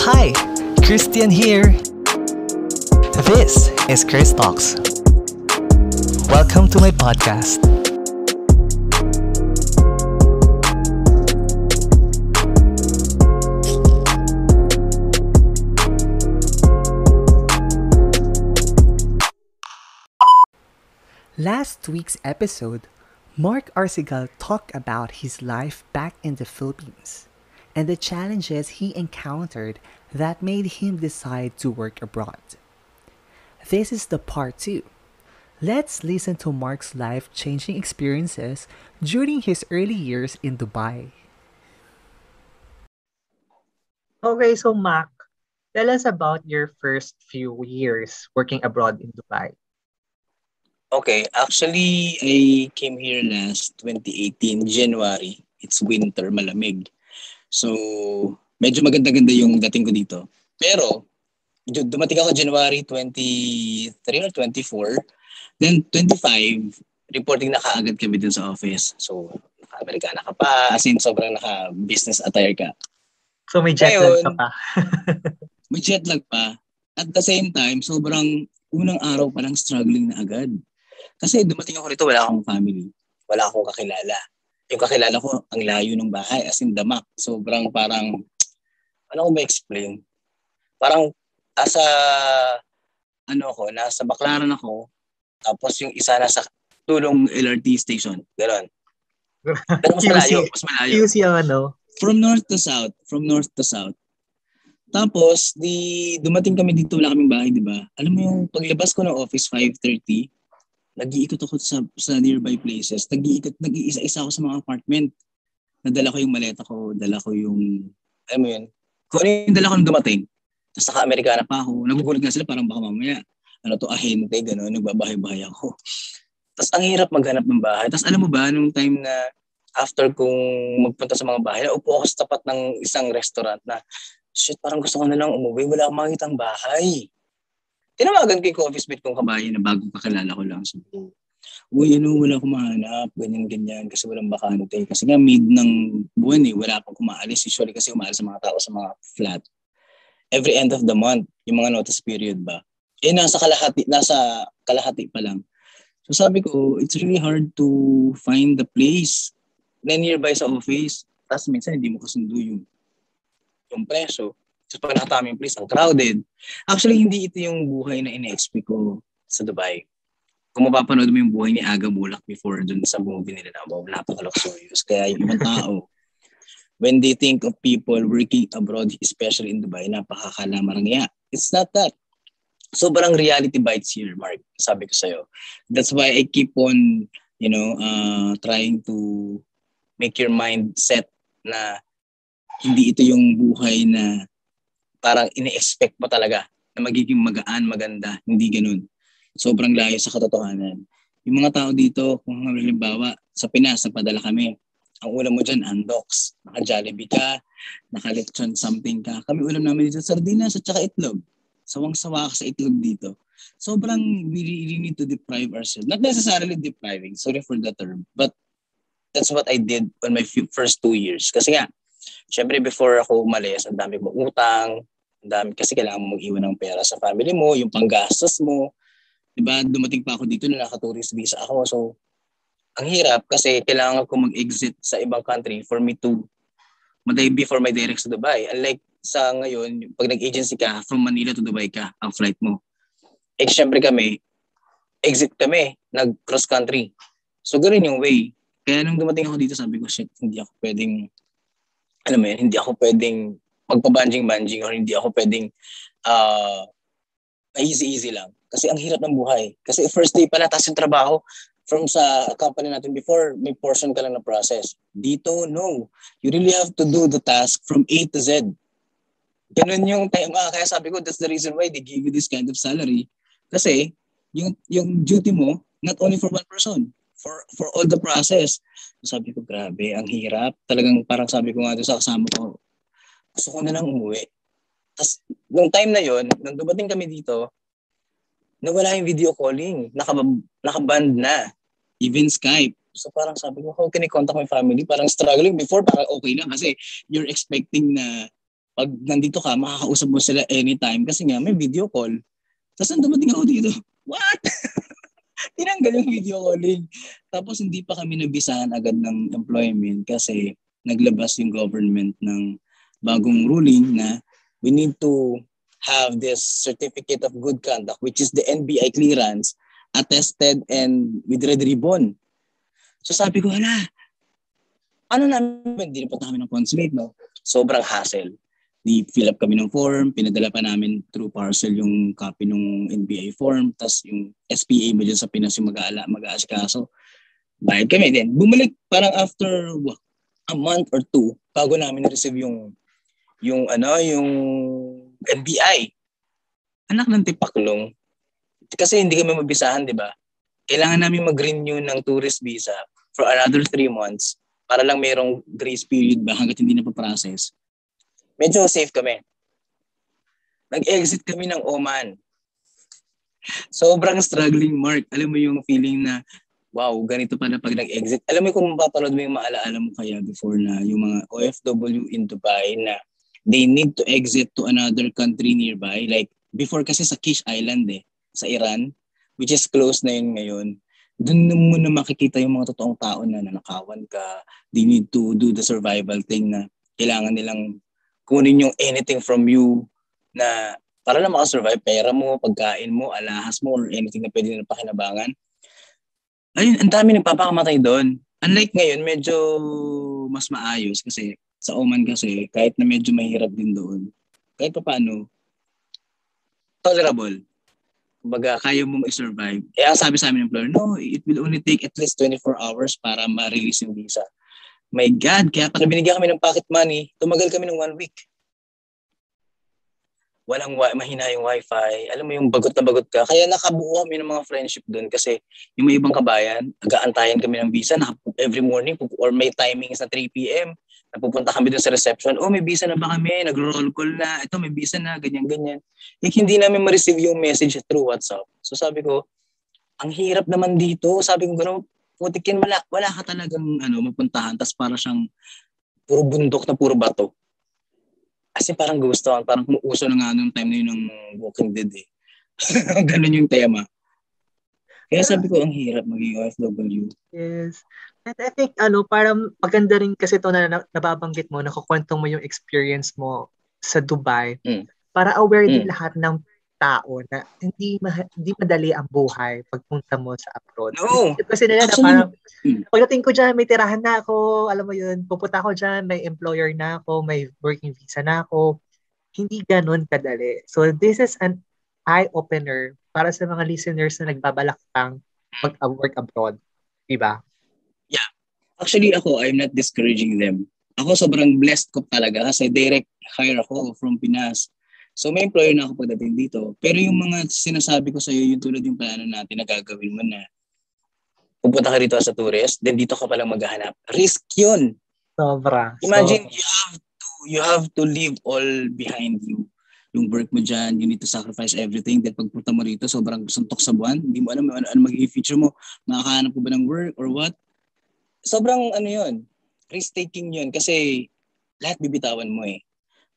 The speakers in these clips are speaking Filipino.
Hi, Christian here. This is Chris Talks. Welcome to my podcast. Last week's episode, Mark Arsigal talked about his life back in the Philippines and the challenges he encountered that made him decide to work abroad. This is the part 2. Let's listen to Mark's life-changing experiences during his early years in Dubai. Okay, so Mac, tell us about your first few years working abroad in Dubai. Okay, actually, I came here last 2018, January. It's winter, malamig. So, medyo maganda-ganda yung dating ko dito. Pero, dumating ako January 23 or 24. Then, 25, reporting na kaagad kami dun sa office. So, naka-Amerikana ka pa, as in sobrang naka-business attire ka. So may jet lag ka Ngayon, pa. may jet lag pa. At the same time, sobrang unang araw pa lang struggling na agad. Kasi dumating ako rito, wala akong family. Wala akong kakilala. Yung kakilala ko, ang layo ng bahay, as in damak. Sobrang parang, ano ko ma-explain? Parang, nasa Baclaran ako, tapos yung isa nasa Tulong LRT station. Ganon. Pero mas malayo, mas malayo. QC ang ano. From north to south. Tapos, dumating kami dito, wala kaming bahay, di ba? Alam mo yung paglabas ko ng office, 5:30, nag-iikot ako sa nearby places. Nag-iisa-isa ako sa mga apartment. Nadala ko yung maleta ko, dala ko yung, alam mo yun, kung ano yung dala ko nung dumating. Tapos naka-Amerikana pa ako. Nagugulat nga sila, parang baka mamaya, ahente, gano'n, nagbabahay-bahay ako. Tapos ang hirap maghanap ng bahay. Tapos alam mo ba, nung time na after kong magpunta sa mga bahay, naupo ako sa tapat ng isang restaurant na, shit, parang gusto ko na lang umuwi, wala akong makitang bahay. Tinawagan ko yung office mate kong kabayan na bagong kakilala ko lang. So, wala akong mahanap, ganyan-ganyan, kasi walang bakante. Kasi nga, mid ng buwan wala pang kumaalis. Usually kasi umaalis sa mga tao sa mga flat. Every end of the month, yung mga notice period ba? Nasa kalahati pa lang. So sabi ko, it's really hard to find the place na nearby sa office. Tapos minsan hindi mo kasundo yung presyo. So pag nakatama yung place, ang crowded. Actually, hindi ito yung buhay na ina-expect ko sa Dubai. Kung mapapanood mo yung buhay ni Aga Mulak before dun sa movie nila na napaka-luxurious. Kaya yung ibang tao, when they think of people working abroad, especially in Dubai, napakakalamarangya. It's not that. Sobrang reality bites here, Mark. Sabi ko sa'yo. That's why I keep on, trying to make your mind set na hindi ito yung buhay na parang ine-expect mo talaga na magiging magaan, maganda. Hindi ganun. Sobrang layo sa katotohanan. Yung mga tao dito, kung halimbawa, sa Pinas, nagpadala kami. Ang ulam mo dyan, andoks. Naka-Jollibee ka, naka-lechon something ka. Kami ulam namin dito, sardinas at saka itlog. Sawang-sawa ka sa itlog dito. Sobrang we really need to deprive ourselves. Not necessarily depriving, sorry for the term, but that's what I did on my first 2 years. Kasi nga, syempre before ako umalis, ang dami mong utang, ang dami kasi kailangan mo mag-iwan ng pera sa family mo, yung panggastos mo. Diba, dumating pa ako dito na naka-tourist visa ako. So, ang hirap kasi kailangan ko mag-exit sa ibang country for me to before my direct sa Dubai. Unlike sa ngayon, pag nag-agency ka, from Manila to Dubai ka, ang flight mo. Syempre kami, exit kami, nag-cross country. So, ganun yung way. Kaya nung dumating ako dito, sabi ko, shit, hindi ako pwedeng magpa-banjing-banjing or hindi ako pwedeng easy-easy lang. Kasi ang hirap ng buhay. Kasi first day pa na, tapos yung trabaho, from sa company natin before, may portion ka lang na process. Dito, no. You really have to do the task from A to Z. Ganun yung tema. Kaya sabi ko, that's the reason why they give you this kind of salary. Kasi, yung duty mo, not only for one person, for all the process. So sabi ko, grabe, ang hirap. Talagang parang sabi ko nga doon sa kasama ko, gusto ko na lang umuwi. Tapos, nung time na yon, nung dumating kami dito, nawala yung video calling. Naka-band na. Even Skype. So parang sabi ko, how can I contact my family? Parang struggling before, parang okay lang kasi you're expecting na Pag nandito ka, makakausap mo sila anytime kasi nga may video call. Tapos nang dumating ako dito, what? Tinanggal yung video calling. Tapos hindi pa kami nabisahan agad ng employment kasi naglabas yung government ng bagong ruling na we need to have this certificate of good conduct, which is the NBI clearance, attested and with red ribbon. So sabi ko, ano namin, hindi na punta kami ng consulate, no? Sobrang hassle. Di fill up kami ng form, pinadala pa namin through parcel yung copy ng NBI form, tas yung SPA mo dyan sa Pinas yung mag-aasikaso. Bayad kami din. Bumalik parang after a month or two bago namin na-receive yung NBI. Anak ng tipaklong. Kasi hindi kami mabisahan, di ba? Kailangan namin mag-renew ng tourist visa for another 3 months para lang mayroong grace period ba hanggat hindi na pa-process. Medyo safe kami. Nag-exit kami ng Oman. Sobrang struggling, Mark. Alam mo yung feeling na, wow, ganito pa na pag nag-exit. Alam mo kung mapapanood mo yung maalaala mo kaya before na yung mga OFW in Dubai na they need to exit to another country nearby. Like, before kasi sa Kish Island sa Iran, which is closed na yun ngayon. Doon mo na makikita yung mga totoong tao na nanakawan ka. They need to do the survival thing na kailangan nilang kunin yung anything from you na para lang makasurvive, pera mo, pagkain mo, alahas mo, or anything na pwede na pakinabangan. Ayun, ang dami nagpapakamatay doon. Unlike ngayon, medyo mas maayos kasi sa Oman kasi, kahit na medyo mahirap din doon, kahit pa paano, tolerable. Kumbaga, kaya mong i-survive. Eh, ang sabi sa amin ng employer, no, it will only take at least 24 hours para ma-release yung visa. My God, kaya pag binigyan kami ng pocket money, tumagal kami ng 1 week. Walang mahina yung wifi. Alam mo yung bagot na bagot ka. Kaya nakabuo kami ng mga friendship doon kasi yung may ibang kabayan, nag-aantayan kami ng visa na every morning or may timings na 3 p.m. Napupunta kami doon sa reception. Oh, may visa na ba kami? Nag-roll call na. Ito, may visa na. Ganyan-ganyan. Hindi namin ma-receive yung message through WhatsApp. So sabi ko, ang hirap naman dito. Sabi ko, gano'n, putik yan, wala ka talagang mapuntahan. Tapos para siyang puro bundok na puro bato. Kasi parang gusto, parang kumuuso na nga nung time na yun ng Walking Dead Ganun yung tema. Kaya sabi ko, ang hirap maging OFW. Yes. And I think, parang maganda rin kasi ito na nababanggit mo, nakukwentong mo yung experience mo sa Dubai para aware din lahat ng tao na hindi madali ang buhay pagpunta mo sa abroad. No. Kasi nila na parang, pagdating ko dyan, may tirahan na ako, alam mo yun, pupunta ako dyan, may employer na ako, may working visa na ako. Hindi ganun kadali. So this is an eye-opener para sa mga listeners na nagbabalak pang mag-work abroad. Diba? Yeah. Actually, I'm not discouraging them. Ako sobrang blessed ko talaga kasi direct hire ako from Pinas. So may employer na ako pagdating dito. Pero yung mga sinasabi ko sa iyo, yung tulad yung plano natin na gagawin mo na pupunta ka rito as a tourist, then dito ka palang maghahanap. Risk yun. Sobra. Imagine, you have to leave all behind you. Yung work mo dyan, you need to sacrifice everything. Then pagpunta mo rito, sobrang suntok sa buwan. Hindi mo alam ano magiging future mo. Makakahanap ko ba ng work or what? Sobrang yun. Risk-taking yun kasi lahat bibitawan mo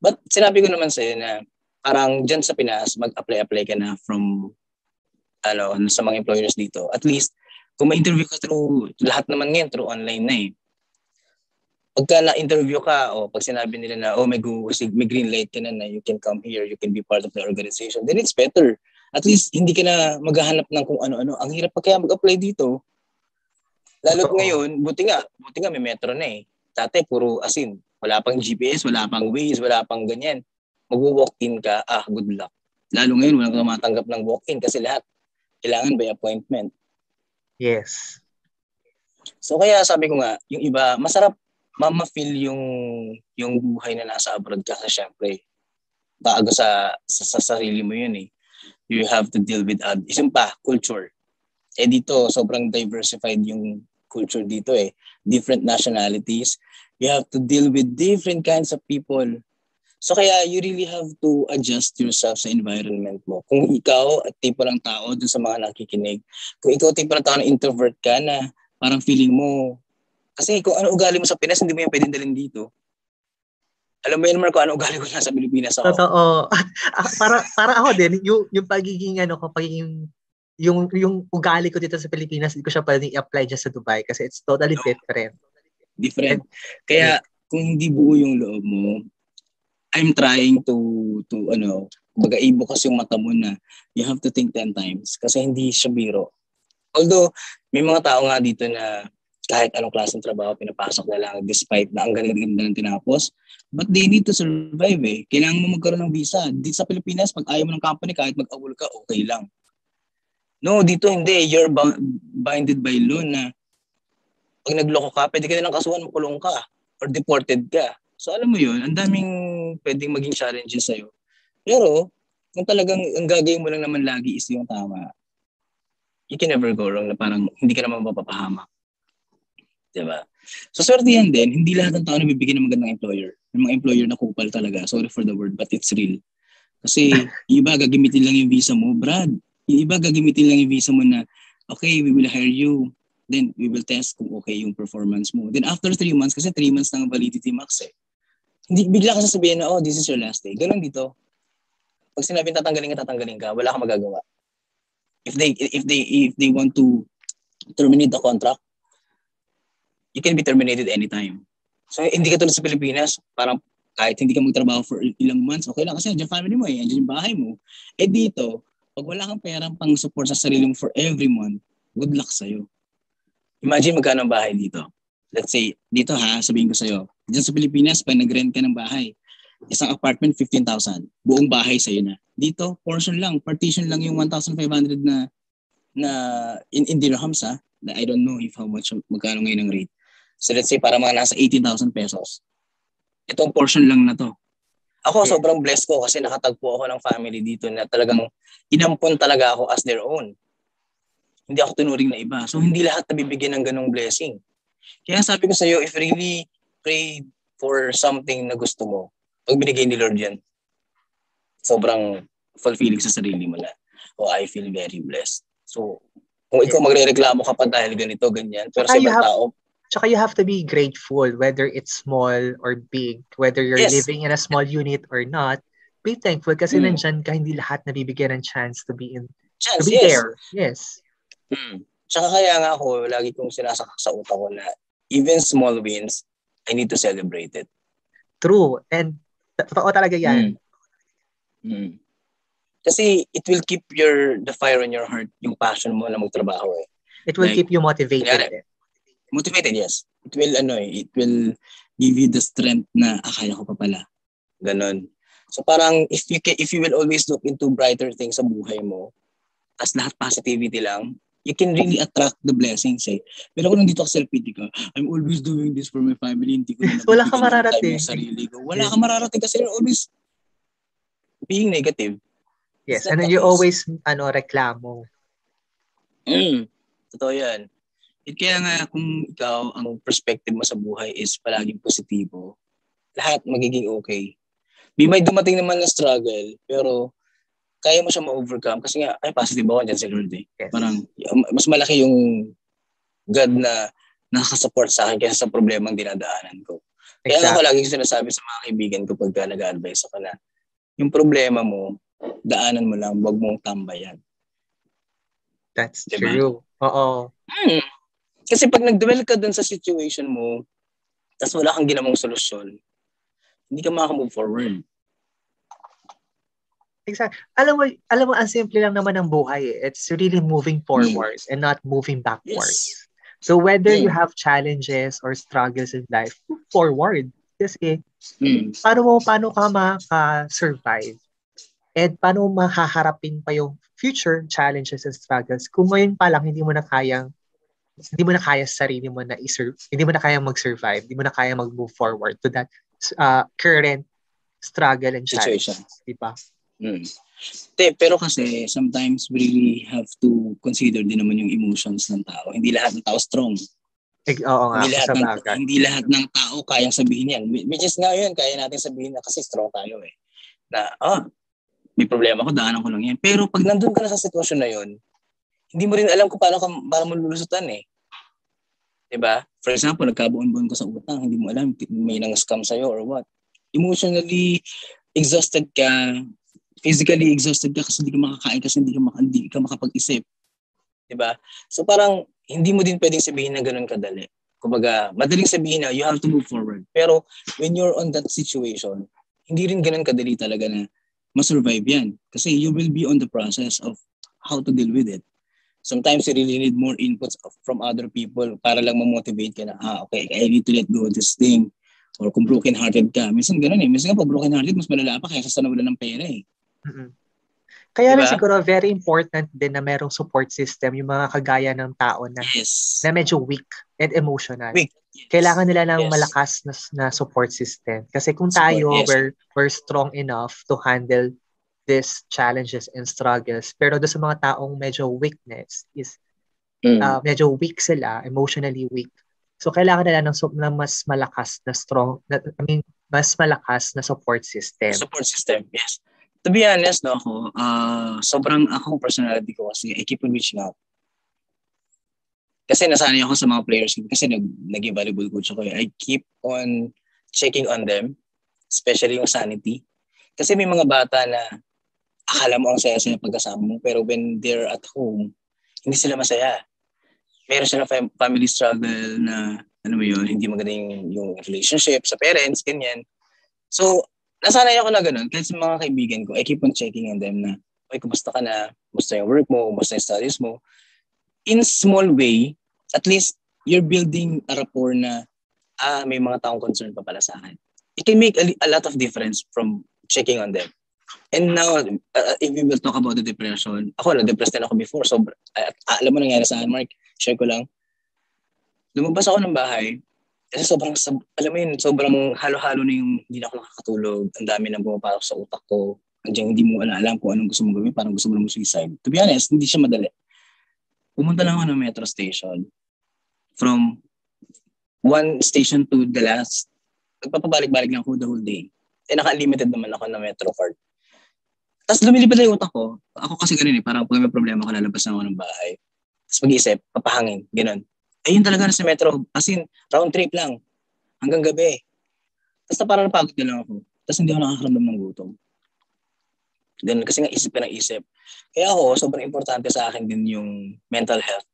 But sinabi ko naman sa'yo na parang dyan sa Pinas, mag-apply ka na from sa mga employers dito. At least, kung ma-interview ka through, lahat naman ngayon through online na Pagka na-interview ka, pag sinabi nila na, may green light ka na you can come here, you can be part of the organization, then it's better. At least, hindi ka na maghahanap ng kung ano-ano. Ang hirap pa kaya mag-apply dito. Lalo't ngayon, buti nga may metro na Dati, puro wala pang GPS, wala pang Waze, wala pang ganyan. Mag-walk-in ka, good luck. Lalo ngayon, walang tumatanggap ng walk-in kasi lahat kailangan by appointment. Yes. So kaya sabi ko nga, yung iba, masarap ma-feel yung buhay na nasa abroad ka kasi syempre bago sa sarili mo yun You have to deal with isang culture. Dito sobrang diversified yung culture dito Different nationalities. You have to deal with different kinds of people. So kaya you really have to adjust yourself sa environment mo. Kung ikaw at tipo ng tao dun sa mga nakikinig, kung ikaw tipo ng tao na introvert ka na parang feeling mo kasi kung ano ugali mo sa Pinas, hindi mo yan pwedeng dalhin dito. Alam mo yun naman kung ano ugali ko nasa Pilipinas ako. Totoo. para ako din, yung pagiging pagiging yung ugali ko dito sa Pilipinas, hindi ko siya pwedeng i-apply dyan sa Dubai kasi it's totally different. Different. Kaya kung hindi buo yung loob mo, I'm trying to baga ibukas yung mata mo na you have to think 10 times kasi hindi siya biro. Although, may mga tao nga dito na kahit anong klaseng trabaho pinapasok na lang despite na ang ganda ng tinapos, but they need to survive eh. Kailangan mo magkaroon ng visa. Dito sa Pilipinas, pag ayaw mo ng company, kahit mag-awol ka, okay lang. No, dito hindi. You're binded by law na pag nagloko ka, pwede ka nilang kasuhan, makulong ka or deported ka. So alam mo yun, ang daming pwedeng maging challenges sa'yo. Pero, kung talagang ang gagawin mo lang naman lagi is yung tama, you can never go wrong na parang hindi ka naman mapapahamak. Diba? So, swerte yan din. Hindi lahat ng tao nabibigyan ng magandang employer. Yung mga employer na kupal talaga. Sorry for the word, but it's real. Kasi, yung iba gagamitin lang yung visa mo, Brad. Yung iba gagamitin lang yung visa mo na, okay, we will hire you. Then, we will test kung okay yung performance mo. Then, after 3 months, kasi 3 months ng validity max eh. Hindi, bigla ka sasabihin na, oh, this is your last day. Ganun dito. Pag sinabing tatanggalin ka, wala kang magagawa. If they want to terminate the contract, you can be terminated anytime. So, hindi ka tulad sa Pilipinas, parang kahit hindi ka magtrabaho for ilang months, okay lang kasi nandiyan family mo eh, nandiyan yung bahay mo. Eh dito, pag wala kang perang pang support sa sarili mo for every month, good luck sa'yo. Imagine magkano ang bahay dito. Let's say, dito sabihin ko sa'yo, dyan sa Pilipinas, pag nag-rent ka ng bahay, isang apartment, 15,000. Buong bahay sa'yo na. Dito, portion lang, partition lang yung 1,500 na in dirhams I don't know if how much, magkano ngayon ang rate. So let's say para mga nasa 18,000 pesos. Itong portion lang na to. Ako sobrang blessed ko kasi nakatagpo ako ng family dito na talagang inampon talaga ako as their own. Hindi ako tunuring na iba. So hindi lahat nabibigyan ng ganong blessing. Kaya sabi ko sa iyo, if really pray for something na gusto mo, pag binigay ni Lord yan, sobrang fulfilling sa sarili mo na, oh, I feel very blessed. So, kung ikaw magre-reklamo ka pa dahil ganito, ganyan, pero sa ibang tao, tsaka you have to be grateful whether it's small or big, whether you're living in a small unit or not. Be thankful kasi nandyan ka, hindi lahat nabibigyan ng chance to be there. Yes. Tsaka kaya nga ako, lagi kong sinasakak sa utak ko na even small wins, I need to celebrate it. True. And totoo talaga yan. Kasi it will keep the fire in your heart, yung passion mo na magtrabaho eh. It will keep you motivated. Motivated, yes. It will give you the strength na kaya ko pa pala. Ganon. So parang if you will always look into brighter things sa buhay mo, as lahat positivity lang, you can really attract the blessings eh. Pero kung nandito ka self-pity ka, I'm always doing this for my family, hindi ko na wala ka mararating. Sarili ko. Wala ka mararating kasi you're always being negative. Yes, and then you always reklamo. Totoo yan. Kaya nga kung ikaw, ang perspective mo sa buhay is palaging positibo, lahat magiging okay. May dumating naman na struggle, pero kaya mo siya ma-overcome kasi nga, ay positive ako dyan si Lord eh. Yes. Parang mas malaki yung God na nakasupport sa akin kaysa sa problemang dinadaanan ko. Kaya ako lagi sinasabi sa mga kaibigan ko pagka nag-advise ako na yung problema mo, daanan mo lang, wag mong tambayan. That's diba? True. Oo. Kasi pag nag-dwell ka dun sa situation mo, tapos wala kang ginamang solusyon, hindi ka maka-move forward. Exactly. Alam mo, ang simple lang naman ng buhay eh. It's really moving forward and not moving backwards. Yes. So whether you have challenges or struggles in life, move forward. Kasi paano ka maka-survive? And paano mahaharapin pa yung future challenges and struggles kung ngayon pa lang hindi mo na kaya sa sarili mo na hindi mo na kaya mag-survive, hindi mo na kaya mag-move forward to that current struggle and situation. Diba? Pero kasi sometimes we really have to consider din naman yung emotions ng tao. Hindi lahat ng tao strong. Oo nga, hindi lahat ng tao kayang sabihin yan. Which is nga yun, kaya natin sabihin na kasi strong tayo eh. Na, may problema ko, daanan ko lang yan. Pero pag nandun ka na sa sitwasyon na yun, hindi mo rin alam kung paano mo lulusutan eh. Diba? For example, nagkabuon-buon ka sa utang, hindi mo alam, may nang-scam sa'yo or what. emotionally exhausted ka, physically exhausted ka kasi hindi ka makakain, kasi hindi ka makapag-isip. Diba? So parang hindi mo din pwedeng sabihin na ganun kadali. Kumbaga, madaling sabihin na you have to move forward. Pero when you're on that situation, hindi rin ganun kadali talaga na ma-survive yan. Kasi you will be on the process of how to deal with it. Sometimes you really need more inputs from other people para lang ma-motivate ka na, okay, I need to let go of this thing. Or kung broken-hearted ka. Minsan ganun eh. Minsan pag broken-hearted, mas malala pa kaysa sa nawala ng pera eh. Mm-mm. Kaya Diba? lang siguro very important din na merong support system yung mga kagaya ng tao na medyo weak and emotional. Weak. Yes. Kailangan nila ng malakas na support system. Kasi kung tayo, we're strong enough to handle these challenges and struggles. Pero doon sa mga taong medyo weakness is medyo weak sila, emotionally weak. So kailangan nila ng mas malakas na mas malakas na support system. Support system, yes. To be honest, no, sobrang ako personality ko kasi I keep on reaching out. Kasi nasanay ako sa mga players kasi naging volleyball coach ako. I keep on checking on them, especially yung sanity. Kasi may mga bata na akala mo ang saya-saya pagkasama mo, pero when they're at home, hindi sila masaya. Meron silang family struggle na, hindi maganda yung relationship sa parents, ganyan. So, nasanay ako na ganun. Kahit sa mga kaibigan ko, I keep on checking on them na, okay, kumusta ka na? Kumusta yung work mo? Kumusta yung studies mo? In small way, at least you're building a rapport na, may mga taong concern pa pala sa akin. It can make a lot of difference from checking on them. And now, if we will talk about the depression, ako na-depressed din ako before. So, alam mo nangyari sa akin, Mark, share ko lang. Lumabas ako ng bahay, kasi sobrang halo-halo na yung hindi na ako nakakatulog. Ang dami na bumapasok sa utak ko. Andiyan hindi mo alam kung anong gusto mong gawin, parang gusto mo lang suicide. To be honest, hindi siya madali. Pumunta lang ako ng metro station. From one station to the last, nagpapabalik-balik lang ako the whole day. Naka-unlimited naman ako na metro card. Tapos lumilipad na yung utak ko. Ako kasi ganun parang pag may problema ko, lalabas na ako ng bahay. Tapos mag-isip, papahangin, ganun. Ayun talaga na sa metro. As in, round trip lang. Hanggang gabi. Tapos parang napagod na lang ako. Tapos hindi ako nakakaramdam ng gutom. Then, kasi nga isip ka ng isip. Kaya ako, sobrang importante sa akin din yung mental health.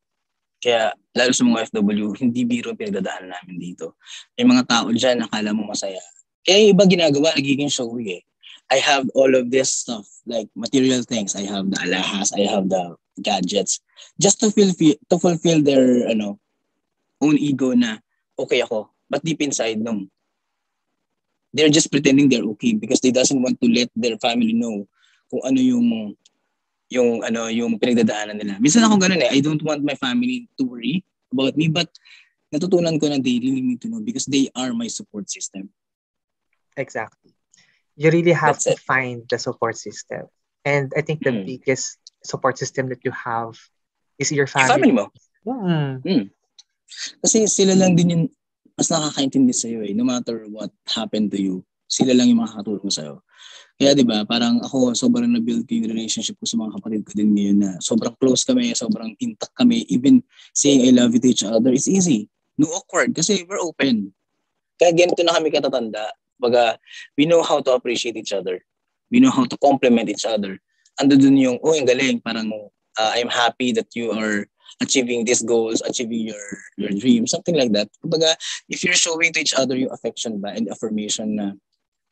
Kaya, lalo sa mga FW, hindi biro pinagdadaanan namin dito. May mga tao dyan, nakala mo masaya. Kaya yung iba ginagawa, nagiging showy eh. I have all of this stuff, like material things. I have the alahas, I have the gadgets. Just to fulfill their own ego na okay ako. But deep inside, no. They're just pretending they're okay because they doesn't want to let their family know kung ano yung pinagdadaanan nila. Minsan ako ganun I don't want my family to worry about me, but natutunan ko na they really need to know because they are my support system. Exactly. You really have to find the support system. And I think the biggest support system that you have is your family. Family mo. Kasi sila lang din yung mas nakakaintindi sa'yo No matter what happened to you, sila lang yung makakatulong sa'yo. Kaya diba, parang ako sobrang na-build ko yung relationship ko sa mga kapatid ko din ngayon na sobrang close kami, sobrang intact kami. Even saying I love you to each other, it's easy. No awkward kasi we're open. Kaya ganito na kami katatanda. Baga, we know how to appreciate each other. We know how to compliment each other. Ando dun yung, yung galing. Parang, I'm happy that you are achieving these goals, achieving your dreams, something like that. Baga, if you're showing to each other yung affection ba and affirmation na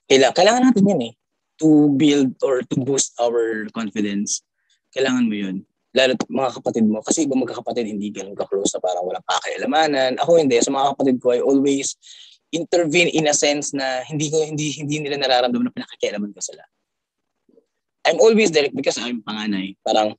kailangan natin yan to build or to boost our confidence. Kailangan mo yun. Lalo mga kapatid mo. Kasi iba magkakapatid, hindi ganun ka-close na parang walang pakialamanan. Ako hindi. Sa mga kapatid ko, I always intervene in a sense na hindi nila nararamdaman na pinakikialaman ko sila. I'm always direct because I'm panganay. Parang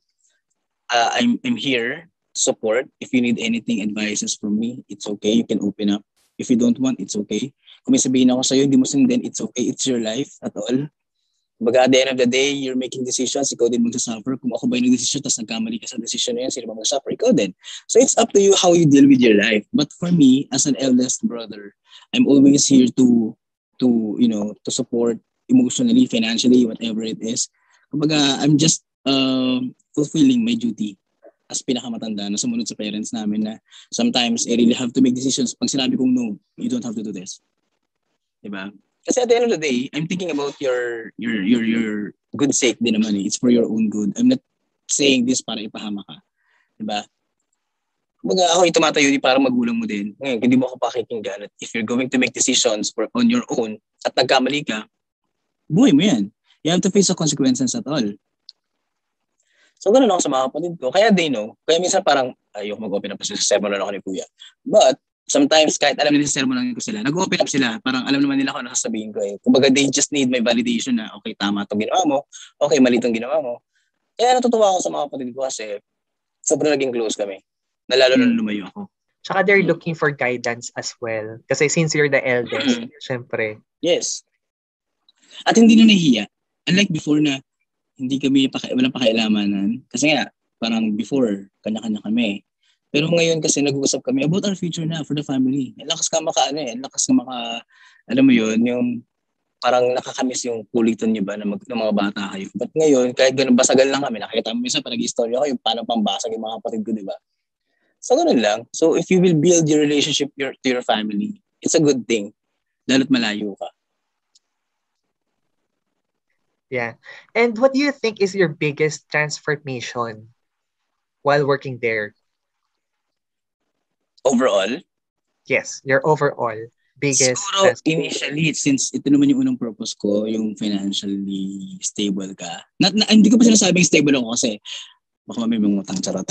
I'm here to support. If you need anything, advices from me, it's okay. You can open up. If you don't want, it's okay. Kung may sabihin ako sa'yo, hindi mo sundin, it's okay. It's your life at all. Baga, at the end of the day, you're making decisions. Ikaw din magsasuffer. Kung ako ba yung decision, tapos nagkamali ka sa decision na yan, sino ba magsasuffer? Ikaw din. So it's up to you how you deal with your life. But for me, as an eldest brother, I'm always here to support emotionally, financially, whatever it is. Kumbaga, I'm just fulfilling my duty as pinakamatanda na sumunod sa parents namin na sometimes I really have to make decisions. Pag sinabi kong no, you don't have to do this. Diba? Kasi at the end of the day, I'm thinking about your good sake din naman eh. It's for your own good. I'm not saying this para ipahama ka. Diba? Kumbaga ako yung tumatayo di para magulang mo din. Ngayon, hindi mo ako pakikinggan. At if you're going to make decisions on your own at nagkamali ka, buhay mo yan. You have to face the consequences at all. So, ganun ako sa mga kapatid ko. Kaya they know. Kaya minsan parang, ayoko mag-open up sa sermon lang ako ni Kuya. But, sometimes, kahit alam nila sa sermon lang ko sila, nag-open up sila. Parang alam naman nila kung ano sasabihin ko eh. Kumbaga, they just need my validation na, okay, tama itong ginawa mo. Okay, mali itong ginawa mo. Kaya natutuwa ako sa mga kapatid ko kasi sobrang naging close kami. Nalalo na lumayo ako. Tsaka they're looking for guidance as well. Kasi since you're the eldest, syempre. Yes. At hindi na nahihiya. Unlike before na walang pakialamanan. Kasi nga, parang before, kanya-kanya kami. Pero ngayon kasi nag-uusap kami about our future na for the family. Lakas ka alam mo yun, yung parang nakakamiss yung kulitan niyo ba ng mga bata kayo. But ngayon, kahit ganun basagal lang kami, nakikita mo minsan, nag-istorya ko yung paano pambasag yung mga kapatid ko, di ba? So, ganun lang. So, if you will build your relationship to your family, it's a good thing. Lalo't malayo ka. Yeah. And what do you think is your biggest transformation while working there? Overall? Yes, your overall biggest siguro, initially, since ito naman yung unang purpose ko, yung financially stable ka. Hindi ko pa sinasabing stable ako kasi baka may mga utang charot.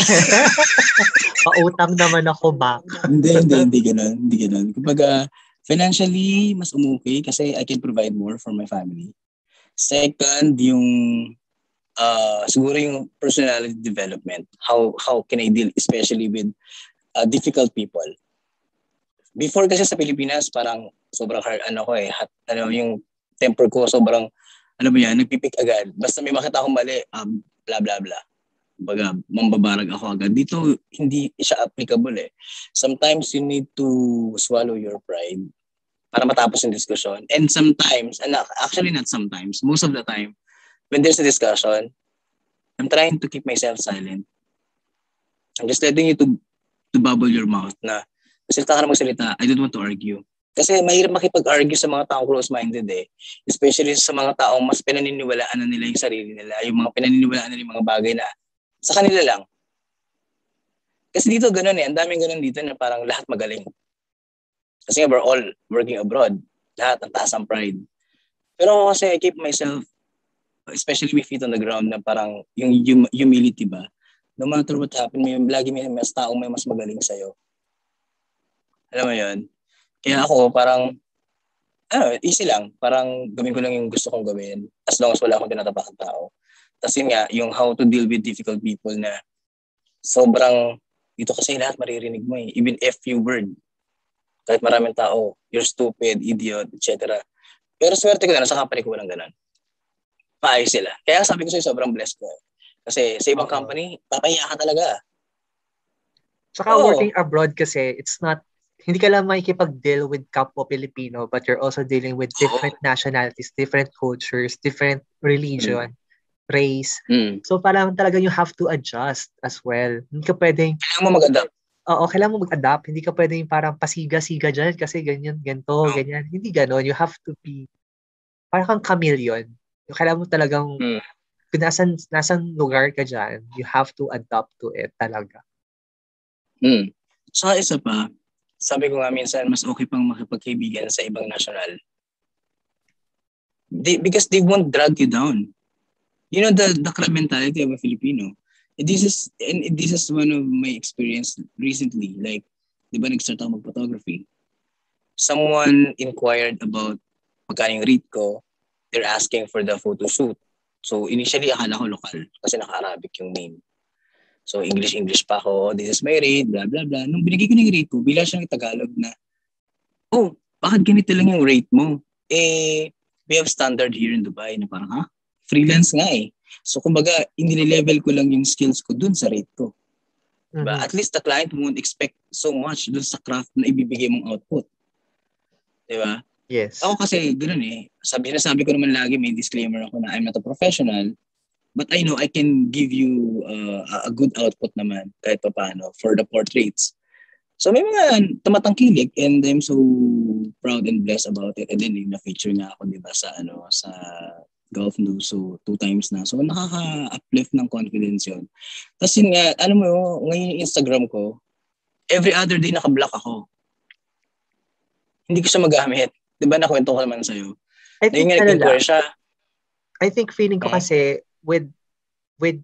Pautang naman ako ba? Hindi ganun. Kumbaga, financially, mas umukay kasi I can provide more for my family. Second, yung siguro yung personality development. How can I deal especially with difficult people? Before kasi sa Pilipinas, parang sobrang hard, yung temper ko sobrang, nagpipik agad. Basta may makita akong mali, blah, blah, blah. Baga, mambabarag ako agad. Dito, hindi siya applicable eh. Sometimes you need to swallow your pride para matapos yung discussion. And sometimes, actually not sometimes, most of the time, when there's a discussion, I'm trying to keep myself silent. I'm just letting you to bubble your mouth na salita ka na magsalita, I don't want to argue. Kasi mahirap makipag-argue sa mga taong close-minded eh. Especially sa mga taong mas pinaniniwalaan na nila yung sarili nila, yung mga pinaniniwalaan na yung mga bagay na sa kanila lang. Kasi dito ganun eh, ang daming ganun dito na parang lahat magaling. Kasi nga we're all working abroad. Lahat ang taas ang pride. Pero ako kasi I keep myself, especially with feet on the ground, na parang yung humility ba, no matter what happen, lagi may mas taong may mas magaling sa'yo. Alam mo yun? Kaya ako parang, easy lang. Parang gawin ko lang yung gusto kong gawin as long as wala akong tinatapakang tao. Tapos yun nga, yung how to deal with difficult people na sobrang, dito kasi lahat maririnig mo eh. Even a few word. Kahit maraming tao, you're stupid, idiot, etc. Pero swerte ko na sa company ko walang ganun. Paayos sila. Kaya sabi ko sa'yo, sobrang blessed ko. Kasi sa ibang company, papahiya ka talaga. Tsaka working abroad kasi, hindi ka lang makikipag-deal with kapwa Pilipino, but you're also dealing with different nationalities, different cultures, different religion, race. So parang talaga you have to adjust as well. Hindi ka pwedeng... Kailangan mo mag-adapt. Oo, kailangan mo mag-adapt. Hindi ka pwedeng parang pasiga-siga dyan kasi ganyan, ganyan. Hindi ganon. You have to be parang kang chameleon. Kailangan mo talagang kung nasan lugar ka dyan, you have to adapt to it talaga. Saka isa pa, sabi ko nga minsan, mas okay pang makipagkaibigan sa ibang national. Because they won't drag you down. You know, the crab mentality of a Filipino. This is one of my experience recently. Like, di ba nag-start ako mag-photography? Someone inquired about magkano yung rate ko. They're asking for the photo shoot. So, initially, akala ko lokal kasi naka-Arabic yung name. So, English pa ako. This is my rate, blah, blah, blah. Nung binigay ko na yung rate ko, bila siya ng Tagalog na, bakit ganito lang yung rate mo? We have standard here in Dubai na parang, freelance nga eh. So, kumbaga, inile-level ko lang yung skills ko dun sa rate ko. Diba? At least the client won't expect so much dun sa craft na ibibigay mong output. Diba? Yes. Ako kasi, ganoon eh. Sabi ko naman lagi, may disclaimer ako na I'm not a professional. But I know I can give you a good output naman kahit pa paano for the portraits. So may mga tumatangkilik and I'm so proud and blessed about it. And then na-feature nga ako, di ba, sa Golf News. So 2 times na. So nakaka-uplift ng confidence yun. Tapos yun nga, ngayon yung Instagram ko, every other day naka-block ako. Hindi ko siya magamit. Di ba, nakwento ko naman sa'yo. I think nag-inquire siya. I think feeling ko kasi with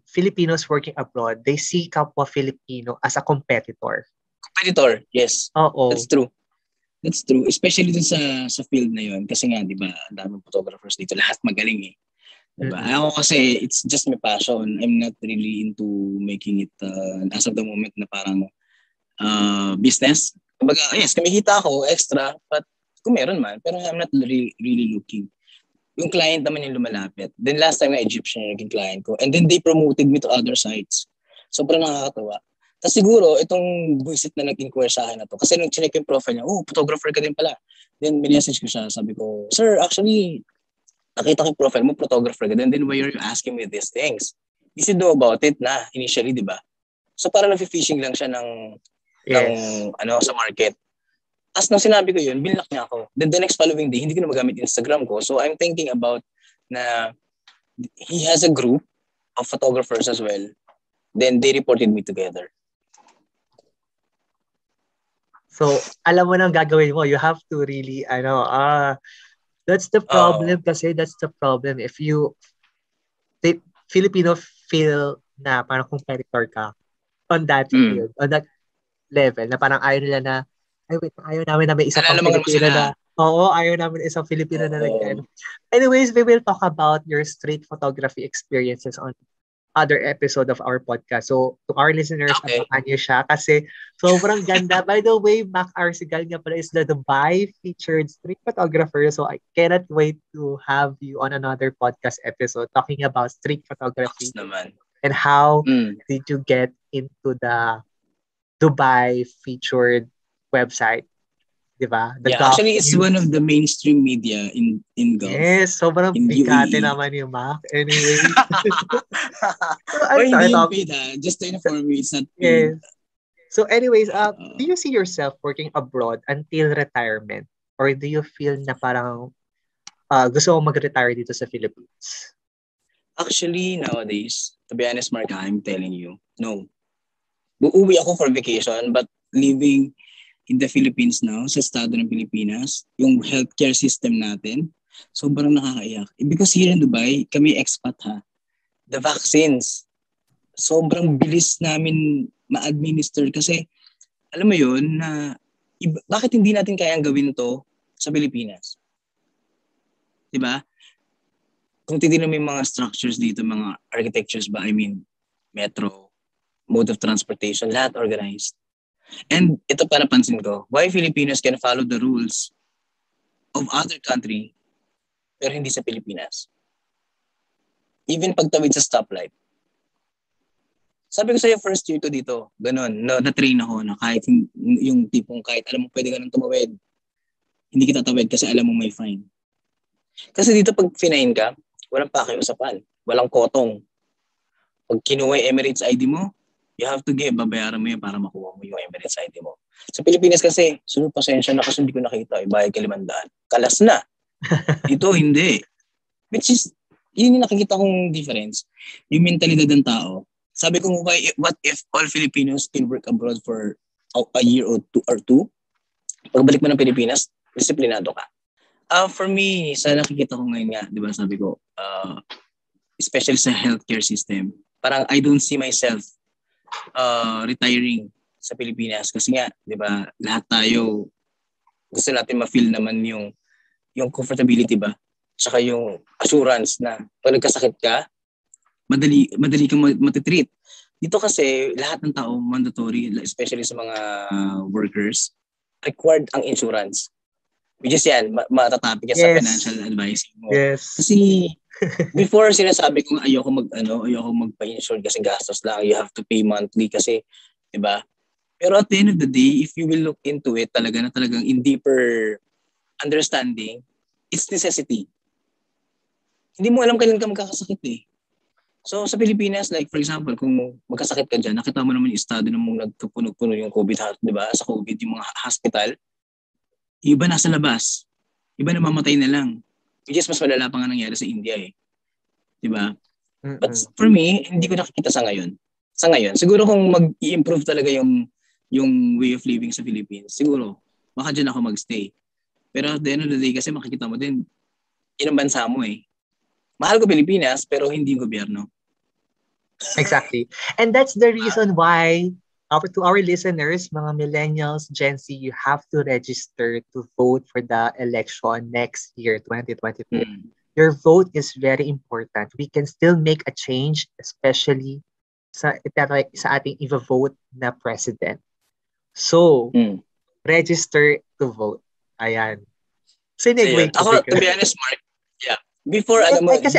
Filipinos working abroad, they see kapwa Filipino as a competitor. Competitor, yes. Oo. That's true. Especially dun sa field na yun. Kasi nga, di ba, ang daming photographers dito. Lahat magaling eh. Diba? Ako kasi, it's just my passion. I'm not really into making it, as of the moment, na parang business. Kumbaga, yes, kumikita ako extra, but kung meron man, pero I'm not really looking. Yung client naman yung lumalapit. Then last time na Egyptian yung naging client ko. And then they promoted me to other sites. Sobrang nakakatawa. Tapos siguro, itong buisit na nag-inquire sa akin na to. Kasi nung chinek yung profile niya, photographer ka din pala. Then minessage ko siya. Sabi ko, sir, actually, nakita ko yung profile mo, photographer ka din. Then why are you asking me these things? You should know about it na initially, di ba? So parang na-fishing lang siya ng sa market. As nung sinabi ko yun, binlock niya ako. Then the next following day, hindi ko na magamit Instagram ko. So I'm thinking about na he has a group of photographers as well. Then they reported me together. So, alam mo nang gagawin mo. You have to really, that's the problem kasi that's the problem. If Filipino feel na parang competitor ka on that field, on that level, na parang ayaw nila na, ayaw namin na may isang Filipino na, ayaw namin isang Filipino na nag-ano. Anyways, we will talk about your street photography experiences on other episode of our podcast. So, to our listeners, abangan niyo siya kasi sobrang ganda. By the way, Mac Arsigal nga pala is the Dubai featured street photographer. So, I cannot wait to have you on another podcast episode talking about street photography and how did you get into the Dubai featured website. Diba? Actually, it's one of the mainstream media in Gulf. Yes, sobrang bigate naman yung Mac. Anyway. Hindi yung paid just to inform you, it's not paid. Yes. So anyways, do you see yourself working abroad until retirement? Or do you feel na parang gusto mo mag-retire dito sa Philippines? Actually, nowadays, to be honest, Mark, I'm telling you, no. Uuwi ako for vacation, but living in the Philippines now, sa estado ng Pilipinas, yung healthcare system natin, sobrang nakakaiyak. Because here in Dubai, kami expat ha, the vaccines, sobrang bilis namin ma-administer kasi, alam mo yun, na bakit hindi natin kayang gawin to sa Pilipinas? Diba? Kung titignan mo yung mga structures dito, mga architectures ba, I mean, metro, mode of transportation, lahat organized. And ito pa napansin ko, why Filipinos can follow the rules of other country pero hindi sa Pilipinas? Even pagtawid sa stoplight. Sabi ko sa'yo, first year ko dito, ganun, na-train ako na kahit yung tipong kahit alam mo pwede ka nang tumawid, hindi kita tawid kasi alam mo may fine. Kasi dito pag fine ka, walang pakiusapan, walang kotong. Pag kinuha yung Emirates ID mo, you have to babayaran mo yun para makuha mo yung Emirates ID mo. Sa Pilipinas kasi, sunod pasensya na kasi hindi ko nakita, bayad ka 500. Kalas na. Dito, hindi. Which is, yun yung nakikita kong difference. Yung mentalidad ng tao. Sabi ko, what if all Filipinos can work abroad for a year or two? Pagbalik mo ng Pilipinas, disiplinado ka. For me, sa nakikita ko ngayon nga, di ba sabi ko, especially sa healthcare system, parang I don't see myself retiring sa Pilipinas kasi nga, 'di ba, lahat tayo gusto natin ma-feel naman yung comfortability ba, saka yung assurance na pag nagkasakit ka, madali kang matitreat. Dito kasi lahat ng tao mandatory, especially sa mga workers, required ang insurance. Which is yan, matatapik yan sa financial advising mo. Yes. Kasi before sinasabi ko ayoko magpa-insure kasi gastos lang, you have to pay monthly kasi, 'di ba? Pero at the end of the day, if you will look into it talagang in deeper understanding, it's necessity. Hindi mo alam kailan ka magkakasakit eh. So sa Pilipinas, like for example, kung magkasakit ka dyan, nakita mo naman yung estado ng mga nagkapuno-puno yung COVID, di ba? Sa COVID, yung mga hospital, yung iba nasa labas. Iba namamatay na lang. Which is mas malala pa nga nangyari sa India eh. Di ba? But for me, hindi ko nakikita sa ngayon. Sa ngayon, siguro kung mag-i-improve talaga yung way of living sa Philippines, siguro, baka dyan ako magstay. Pero at the end of the day, kasi makikita mo din, yun ang bansa mo eh. Mahal ko Pilipinas, pero hindi yung gobyerno. Exactly. And that's the reason why to our listeners, mga millennials, Gen Z, you have to register to vote for the election next year, 2022. Your vote is very important. We can still make a change, especially sa ating i-vote na president. So, register to vote. Ayan. Sinigway ko. Ako, to be honest, Mark, yeah. Before, kasi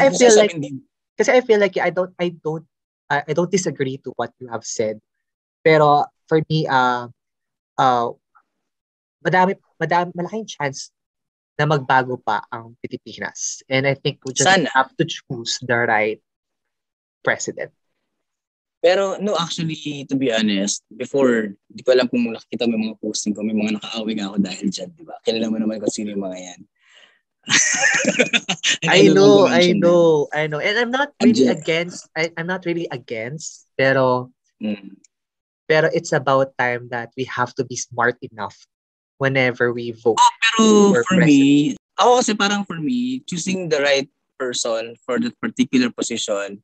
I feel like I don't disagree to what you have said. Pero for me, malaking chance na magbago pa ang Pilipinas. And I think we just have to choose the right president. Pero no, actually, to be honest, before, di ko alam kung nakikita mo yung mga posting ko, may mga nakaawig ako dahil dyan, di ba? Kilala mo naman kung sino yung mga yan. I know. And I'm not really against, pero it's about time that we have to be smart enough whenever we vote. Pero for me, for me, choosing the right person for that particular position,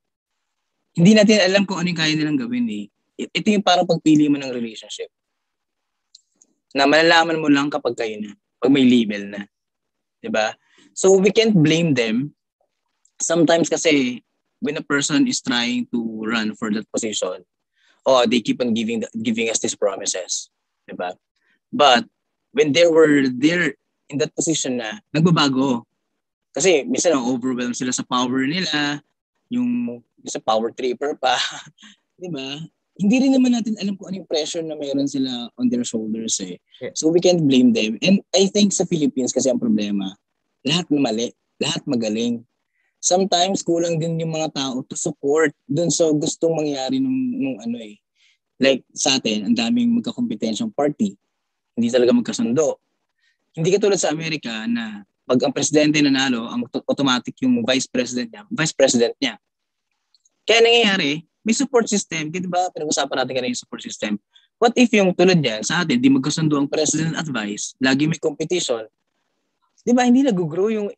hindi natin alam kung ano yung kaya nilang gawin eh. Ito yung parang pagpili mo ng relationship. Na malalaman mo lang kapag kayo na, pag may label na. Diba? So we can't blame them. Sometimes kasi when a person is trying to run for that position, they keep on giving us these promises. Diba? But when they were there in that position na, nagbabago. Kasi minsan overwhelmed sila sa power nila, yung sa power tripper pa. Diba? Hindi rin naman natin alam kung ano yung pressure na mayroon sila on their shoulders eh. So we can't blame them. And I think sa Philippines kasi ang problema, lahat mali, lahat magaling. Sometimes kulang din yung mga tao to support dun sa gustong mangyari nung ano eh. Like sa atin, ang daming magkakompetensyang party. Hindi talaga magkasundo. Hindi katulad sa Amerika na pag ang presidente nanalo, ang automatic yung vice president niya. Kaya nangyayari, may support system. Di ba? Pinag-usapan natin kanina yung support system. What if yung tulad yan, sa atin, di magkasundo ang president at vice, lagi may competition, di ba, hindi nag-grow yung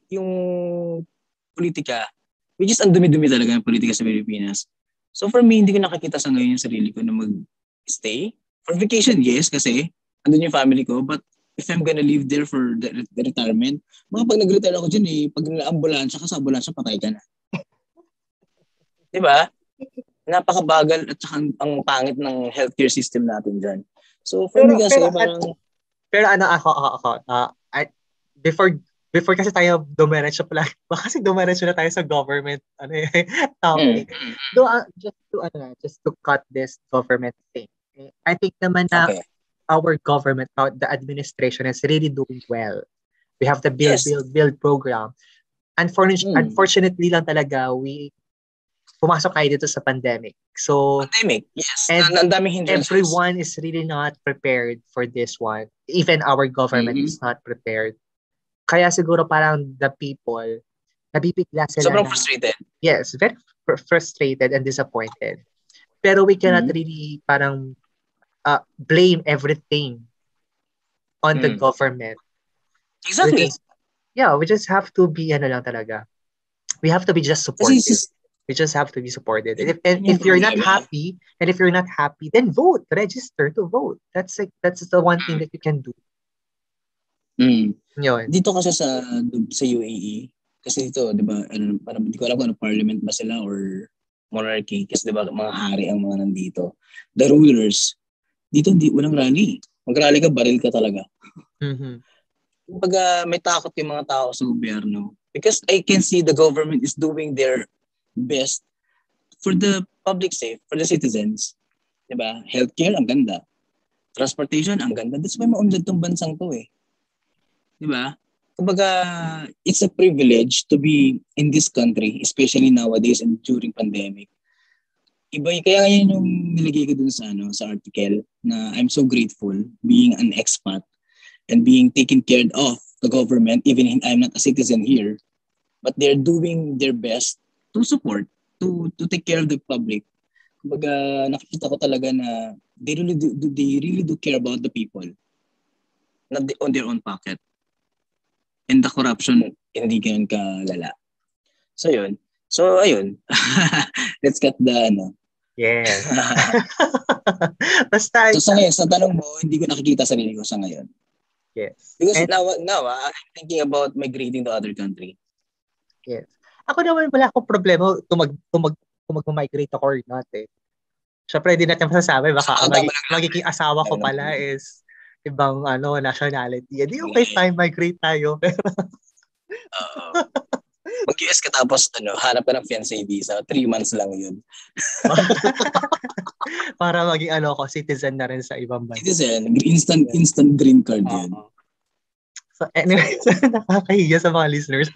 politika, which is ang dumi-dumi talaga yung politika sa Pilipinas. So for me, hindi ko nakakita sa ngayon yung sarili ko na mag-stay. For vacation, yes, kasi andun yung family ko, but if I'm gonna live there for the retirement, pag nag-retire ako dyan pag na-ambulansya ka sa ambulansya, patay ka na. Di ba? Napakabagal at saka ang pangit ng healthcare system natin dyan. So for me kasi parang... Pero ako, before kasi tayo dumiretso pala, kasi dumiretso na tayo sa government topic. Just to cut this government thing. I think naman na our government, the administration is really doing well. We have the build program. Unfortunately lang talaga, pumasok tayo dito sa pandemic. So, yes. And everyone is really not prepared for this one. Even our government is not prepared. Kaya siguro parang the people, nabibigla sila. Sobrang frustrated. Yes, very frustrated and disappointed. Pero we cannot really parang blame everything on the government. Exactly. We just have to be lang talaga. We have to be just supportive. We just have to be supported. And if you're not happy, then vote. Register to vote. That's the one thing that you can do. Yun. Dito kasi sa UAE, kasi dito, di ba, parang hindi ko alam kung parliament ba sila or monarchy. Kasi di ba, mga hari ang mga nandito. The rulers, dito walang rally. Mag-rally ka, baril ka talaga. Kumbaga, may takot yung mga tao sa gobyerno. Because I can see the government is doing their best for the public safe, for the citizens. Diba? Healthcare, ang ganda. Transportation, ang ganda. That's why maunlad tong bansang to eh. Diba? kumbaga, it's a privilege to be in this country, especially nowadays and during pandemic. Kaya yun yung nilagay ko dun sa article na I'm so grateful being an expat and being taken care of the government, even if I'm not a citizen here, but they're doing their best to support, to take care of the public. Kumbaga, nakikita ko talaga na they really do care about the people, not on their own pocket. And the corruption, hindi ganun kalala. So, yun. So, ayun. Let's cut the, Yes. Basta, So, sa ngayon, sa tanong mo, hindi ko nakikita sarili ko sa ngayon. yes. Because And, now, I'm thinking about migrating to other country. yes. Ako naman wala akong problema kung mag-migrate ako or not eh. Siyempre, hindi natin masasabi. Baka magiging asawa ko pala is ibang nationality. Hindi okay, fine, migrate tayo. Mag-US ka tapos hanap ka ng fiancé visa. 3 months lang yun. Para maging citizen na rin sa ibang bansa. Citizen, instant green card yun. So anyway, nakakahiya sa mga listeners.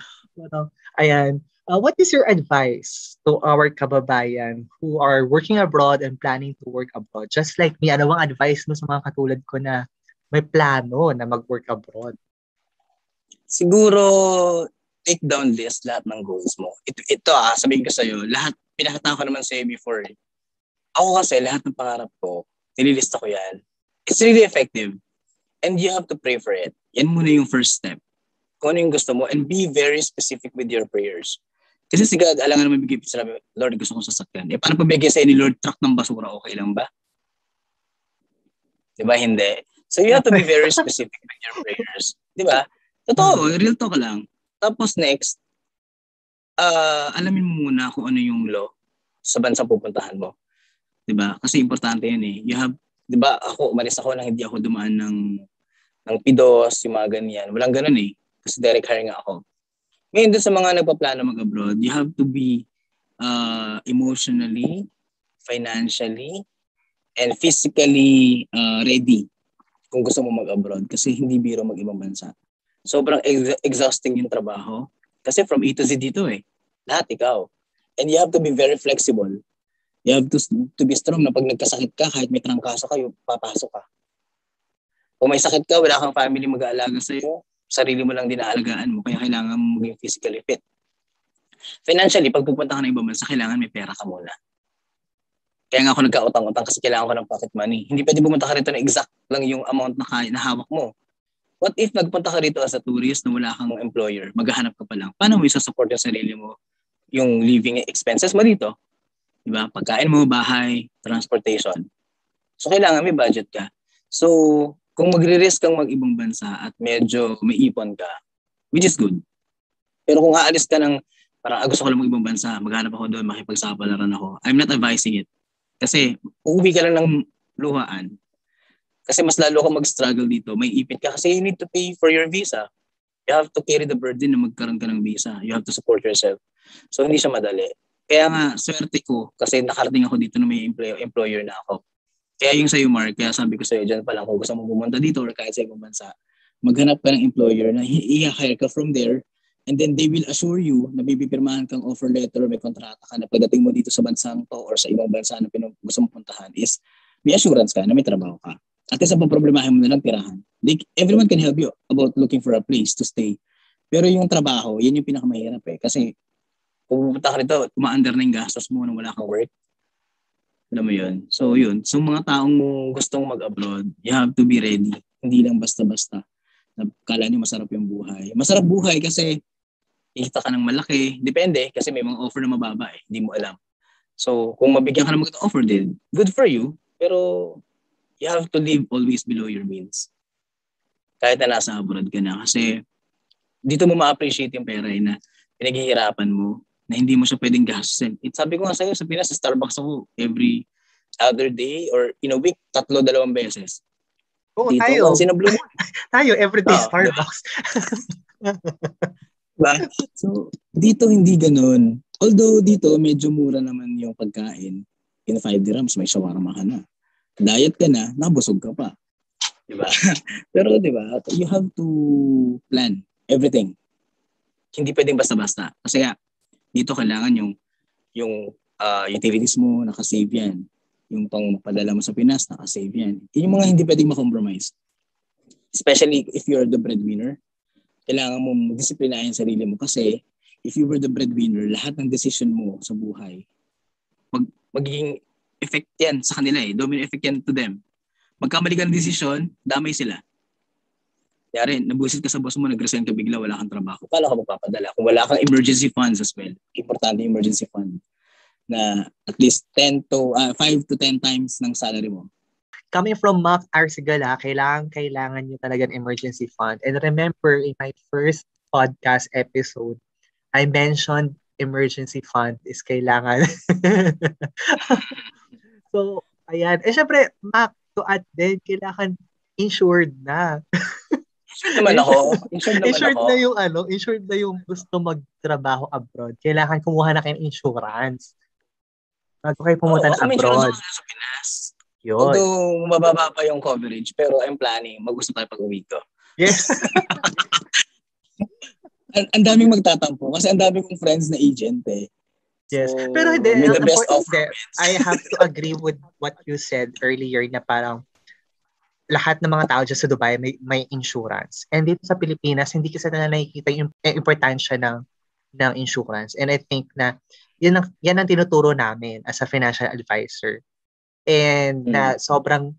Ayan. What is your advice to our kababayan who are working abroad and planning to work abroad? Just like me, ano bang advice mo sa mga katulad ko na may plano na mag-work abroad? Siguro, take down list lahat ng goals mo. Ito sabihin ko sa'yo, lahat, pinakita ko naman sa'yo before. Ako kasi, lahat ng pangarap ko, nililista ko yan. It's really effective. And you have to pray for it. Yan muna yung first step. Kung ano yung gusto mo, and be very specific with your prayers. Kasi si God, alangan naman bigay sa Lord, gusto kong sasakyan. Paano pabigay sa'yo ni Lord, truck ng basura, okay lang ba? Diba? Hindi. So you have to be very specific with your prayers. Diba? Totoo, real talk lang. Tapos next, alamin mo muna kung ano yung law sa bansang pupuntahan mo. Diba? Kasi importante yun eh. You have, diba, umalis ako nang hindi ako dumaan ng PIDOS, yung mga ganyan. Walang ganun eh. Kasi direct hire nga ako. Ngayon dun sa mga nagpaplano mag-abroad, you have to be emotionally, financially, and physically ready kung gusto mo mag-abroad. Kasi hindi biro mag-ibang bansa. Sobrang exhausting yung trabaho. Kasi from A to Z dito eh. Lahat ikaw. And you have to be very flexible. You have to be strong na pag nagkasakit ka, kahit may trangkaso kayo, papasok ka. Kung may sakit ka, wala kang family mag-aalaga sa'yo, sarili mo lang din aalagaan mo, kaya kailangan mo maging physically fit. Financially, pag pupunta ka ng ibang bansa, kailangan may pera ka muna. Kaya nga ako nagkautang-utang kasi kailangan ko ng pocket money. Hindi pwede pumunta ka rito na exact lang yung amount na hawak mo. What if nagpunta ka rito as a tourist na wala kang employer, maghahanap ka pa lang? Paano mo isa-support yung sarili mo, yung living expenses mo dito? Diba? Pagkain mo, bahay, transportation. So, kailangan may budget ka. So, kung magre-risk kang mag-ibang bansa at medyo may ipon ka, which is good. Pero kung aalis ka ng, parang gusto ko lang mag-ibang bansa, maghanap ako doon, makipagsapalaran ako, I'm not advising it. Kasi, uuwi ka lang ng luhaan. Kasi mas lalo ka mag-struggle dito. May ipit ka kasi you need to pay for your visa. You have to carry the burden na magkaroon ka ng visa. You have to support yourself. So, hindi siya madali. Kaya nga, swerte ko kasi nakarating ako dito na may employer na ako. Kaya yung sa'yo, Mark, kaya sabi ko sa'yo dyan pa lang, kung gusto mo pumunta dito or kahit sa ibang bansa, maghanap ka ng employer na i-hire ka from there and then they will assure you na bibipirmahan kang offer letter, may kontrata ka na pagdating mo dito sa bansang to or sa ibang bansa na gusto mo puntahan is may assurance ka na may trabaho ka. At isa pang problemahin mo na lang tirahan. Everyone can help you about looking for a place to stay. Pero yung trabaho, yan yung pinakamahirap eh. Kasi kung pupunta ka rito, umaandar na yung gastos mo nung wala kang work. Alam mo yun? So yun. So mga taong gustong mag-abroad, you have to be ready. Hindi lang basta-basta. Kala nyo masarap yung buhay. Masarap buhay kasi ikita ka ng malaki. Depende kasi may mga offer na mababa eh. Hindi mo alam. So kung mabigyan ka ng mga offer din, good for you. Pero you have to live always below your means. Kahit na nasa abroad ka na. Kasi dito mo ma-appreciate yung pera na pinaghihirapan mo na hindi mo siya pwedeng gastusin. Sabi ko nga sa'yo, sa Pinas, sa Starbucks ako every other day or in a week, 3-2 beses. Oo, dito, tayo. once in a blue moon. Tayo, everyday Starbucks. Diba? So, dito hindi ganun. Although dito, medyo mura naman yung pagkain. In 5 dirhams, may shawarma ka na. Diet ka na, nabusog ka pa. Diba? Pero diba, you have to plan Everything. Hindi pwedeng basta-basta. Kasi nga, dito kailangan yung utilities mo, nakasave yan. Yung pangpadala mo sa Pinas, nakasave yan. Yun yung mga hindi pwedeng ma-compromise. Especially if you're the breadwinner, kailangan mo disiplinahin sarili mo kasi if you were the breadwinner, lahat ng decision mo sa buhay, magiging effect yan sa kanila Domino effect yan to them. Magkamali ka ng decision, damay sila. Yari, nabusit ka sa boss mo, nag-resign ka bigla, wala kang trabaho. Paano ka magpapadala? Kung wala kang emergency funds as well, importante yung emergency fund na at least 5 to 10 times ng salary mo. Coming from Mac Arcegala, kailangan nyo talaga ng emergency fund. And remember, in my first podcast episode, I mentioned emergency fund is kailangan. So, ayan. Syempre, Mac, to add din, kailangan insured na. Insured naman ako. Insured na yung gusto magtrabaho abroad. Kailangan kumuha na kayo ng insurance. Bago kayo pumunta na abroad. Ako sa Pinas. Yun. Although, mababa pa yung coverage, pero I'm planning. Mag-gusto tayo pag-uwi ko. Yes. Ang daming magtatampo kasi ang daming kong friends na agent Yes. So, pero hindi. the best I have to agree with what you said earlier na parang lahat ng mga tao dyan sa Dubai may insurance. And dito sa Pilipinas, hindi kasi na nakikita yung importansya ng insurance. And I think na yan ang tinuturo namin as a financial advisor. And na sobrang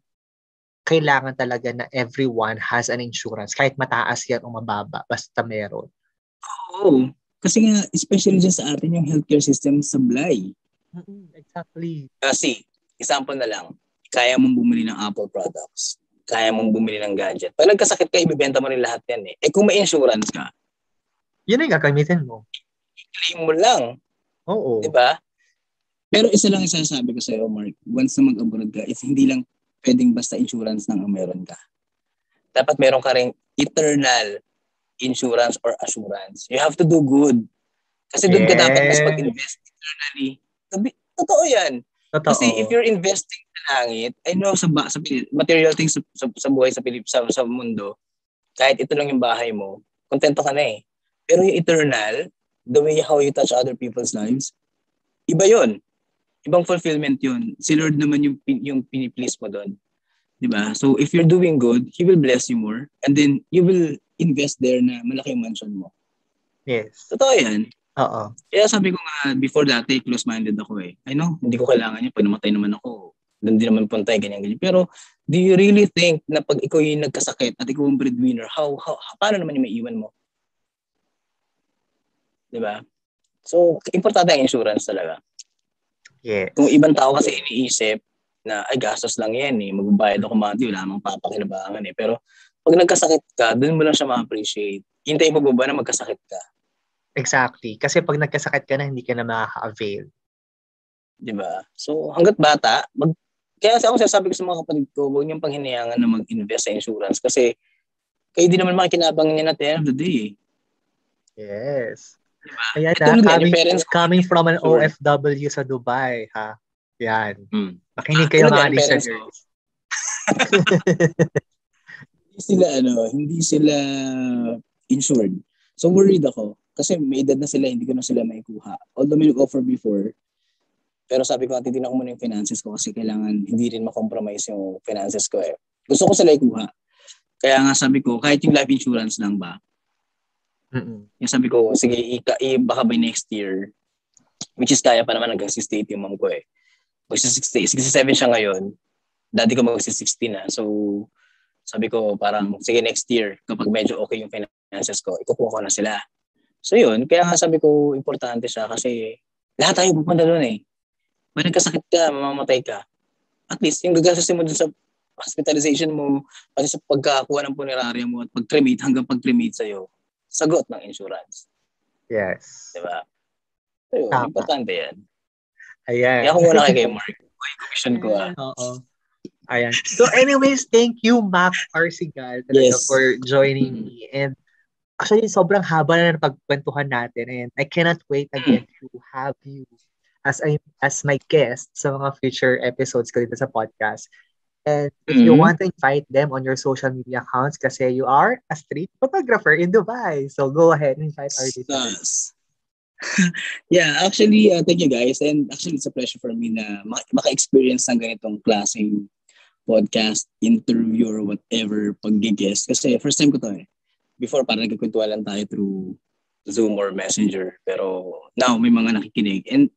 kailangan talaga na everyone has an insurance. Kahit mataas yan o mababa, basta meron. Oo. Kasi nga, especially dyan sa atin, yung healthcare system sablay. Exactly. Kasi, example na lang, kaya mong bumili ng Apple products. Kaya mong bumili ng gadget. Pag nagkasakit ka, ibibenta mo rin lahat yan kung may insurance ka, yun ang gagamitin mo. i-claim mo lang. Oo. Diba? Pero isa lang yung sasabi ko sa'yo, Mark. Once na mag-abroad ka, is hindi lang pwedeng basta insurance lang ang meron ka. Dapat meron ka rin eternal insurance or assurance. You have to do good. Kasi doon ka dapat mas mag-invest eternally. Totoo yan. Totoo. Kasi if you're investing sa langit, I know sa material things sa buhay sa mundo, kahit ito lang yung bahay mo, kontento ka na Pero yung eternal, the way how you touch other people's lives, iba yun. Ibang fulfillment yun. Si Lord naman yung piniplease mo doon. Diba? So if you're doing good, He will bless you more. And then you will invest there na malaki yung mansion mo. Yes. Totoo yan. Oo. Kaya sabi ko nga, before dati, close-minded ako I know, hindi ko kailangan yan. Pag namatay naman ako, doon din naman punta ganyan-ganyan. Pero do you really think na pag ikaw yung nagkasakit at ikaw yung breadwinner, paano naman yung maiiwan mo? Diba? So, importante ang insurance talaga. Yes. Kung ibang tao kasi iniisip na ay gastos lang yan magbabayad ako monthly, wala namang papakinabangan Pero pag nagkasakit ka, doon mo lang siya ma-appreciate. Hintayin mo ba na magkasakit ka? Exactly. Kasi pag nagkasakit ka na, hindi ka na makaka-avail. Diba? So hanggat bata, kaya ako sasabi ko sa mga kapatid ko, huwag niyong panghinayangan na mag-invest sa insurance kasi kayo din naman makikinabang niya at the end of the day. Yes. Diba? Kaya coming from an OFW sa Dubai, ha? Yan. Makinig kayo mga listeners. Hindi sila insured. So worried ako. Kasi may edad na sila, hindi ko na sila maikuha. Although may nag-offer before, pero sabi ko, titignan ko muna yung finances ko kasi kailangan hindi rin ma-compromise yung finances ko Gusto ko sila ikuha. Kaya nga sabi ko, kahit yung life insurance lang ba, yung sabi ko, sige, baka by next year, which is kaya pa naman hanggang 68 yung mom ko Mag-67 siya ngayon. Daddy ko mag-60 na. So, sabi ko parang, sige next year, kapag medyo okay yung finances ko, ikukuha ko na sila. So yun, kaya nga sabi ko, importante siya kasi lahat tayo pupunta doon Pag nagkasakit ka, mamamatay ka. At least, yung gagastusin mo dun sa hospitalization mo, pati sa pagkakuha ng punerarya mo at pag-cremate hanggang pag-cremate sa'yo, sagot ng insurance. Yes. Diba? So yun, importante yan. Ayan. Kaya ako muna kay Mark. Commission ko Oo. Ayan. So anyways, thank you, Mac Arcegala, talaga for joining me. And actually, sobrang haba na pagkwentuhan natin. And I cannot wait again to have you as my guest sa mga future episodes ko dito sa podcast. And if you want to invite them on your social media accounts kasi you are a street photographer in Dubai. So go ahead and invite our listeners. Yeah, actually, thank you guys. And actually, it's a pleasure for me na maka-experience ng ganitong klaseng podcast, interview, or whatever pag-guest. Kasi first time ko to eh. Before, parang nagkakwentuhan lang tayo through Zoom or Messenger. Pero now, may mga nakikinig. And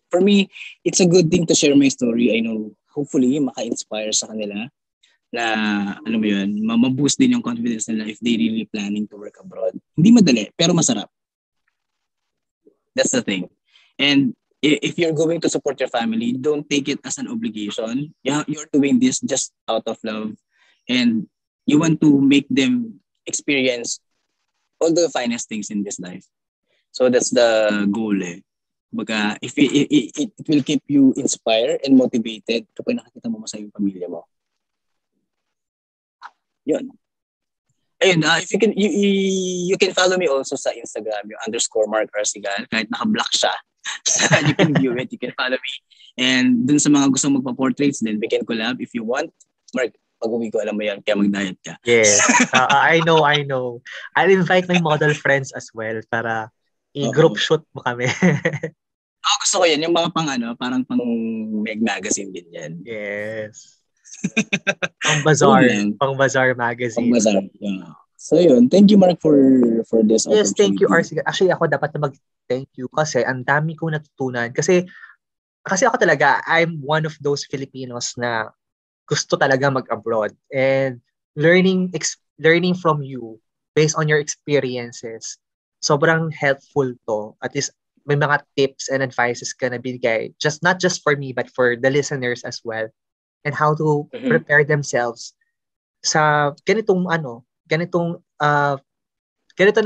for me, it's a good thing to share my story. I know, hopefully, maka-inspire sa kanila na, alam mo yun, ma-boost din yung confidence nila if they really planning to work abroad. Hindi madali, pero masarap. That's the thing. And if you're going to support your family, don't take it as an obligation. You're doing this just out of love. And you want to make them experience all the finest things in this life. So that's the goal eh. Baga, if it will keep you inspired and motivated kapag nakikita mo masaya yung pamilya mo. Yun. Ayun, if you can, you can follow me also sa Instagram, yung _Mark Arsigal. Kahit naka-block siya, you can view it, you can follow me. And dun sa mga gusto magpa-portraits, then we can collab if you want. Mark, pag-uwi ko, alam mo yan, kaya mag-diet ka. Yes, I know. I'll invite my model friends as well para i-group shoot mo kami. Gusto ko yan, yung mga parang pang magazine din yan. Yes. Pang-bazaar magazine. Pang-bazaar, yeah. So yun, thank you Mark for this opportunity. Yes, thank you RC. Actually ako dapat na mag-thank you kasi ang dami kong natutunan. Kasi ako talaga, I'm one of those Filipinos na gusto talaga mag-abroad. And learning from you based on your experiences, sobrang helpful to. At least may mga tips and advices ka na binigay, not just for me, but for the listeners as well. And how to prepare themselves sa ganito na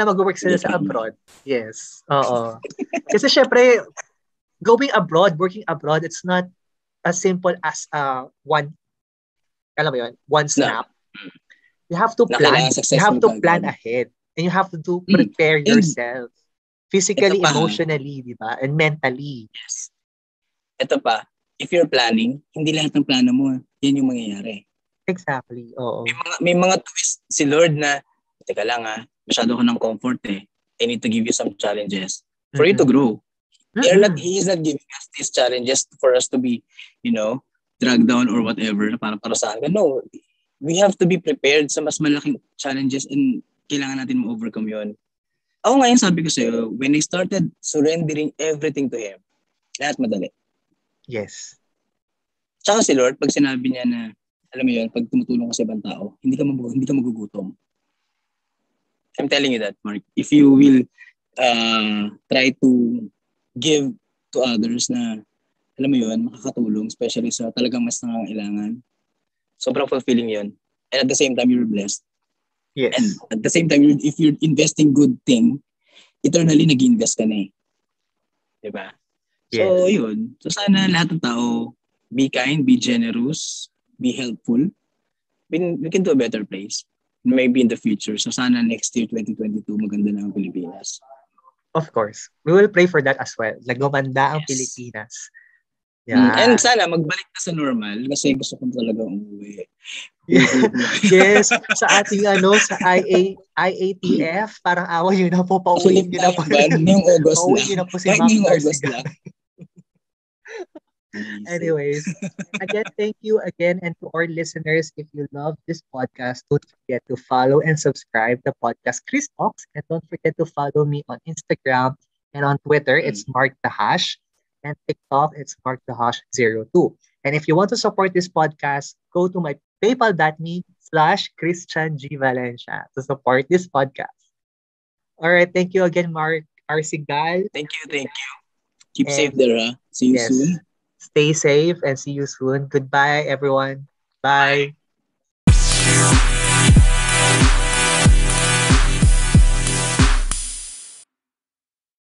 mag-work sila sa abroad. Yes. Oo. Kasi syempre, working abroad, it's not as simple as one snap. You have to plan. You have to plan ahead. And you have to prepare yourself. Physically, emotionally, di ba? And mentally. Yes. Ito pa, if you're planning, hindi lahat ng plano mo, yan yung mangyayari. Exactly, oo. May mga twist si Lord na, teka lang masyado ko ng comfort eh. I need to give you some challenges for you to grow. He is not giving us these challenges for us to be, dragged down or whatever, parang parusahan ka. No, we have to be prepared sa mas malaking challenges and kailangan natin ma-overcome yun. Ako ngayon sabi ko sa'yo, when I started surrendering everything to Him, lahat madali. Yes. Tsaka si Lord, pag sinabi niya na, alam mo yun, pag tumutulong ka sa ibang tao, hindi ka magugutom. I'm telling you that, Mark. If you will try to give to others na, alam mo yun, makakatulong, especially sa talagang mas nangangailangan, sobrang fulfilling yun. And at the same time, you're blessed. Yes. And at the same time, if you're investing good thing, eternally nag-invest ka na eh. Diba? Yes. So, yun. So, sana lahat ng tao, be kind, be generous, be helpful. We can do a better place. Maybe in the future. So, sana next year, 2022, maganda na ang Pilipinas. Of course. We will pray for that as well. Nagumanda ang Pilipinas. Yeah. And sana magbalik na sa normal kasi gusto ko talaga umuwi. Yes, sa ating sa IATF, parang awa yun na po, pauwiin nyo na po. Ngayong August lang. Pauwiin nyo na po si Mac Arsigal. Anyways, again, thank you again. And to our listeners, if you love this podcast, don't forget to follow and subscribe the podcast Chris Talks. And don't forget to follow me on Instagram and on Twitter. It's Mark the Hash. And TikTok, it's MarkTheHash02. And if you want to support this podcast, go to my paypal.me/Christian G. Valencia to support this podcast. All right. Thank you again, Mark Arsigal. Thank you. Keep safe there. See you soon. Stay safe and see you soon. Goodbye, everyone. Bye.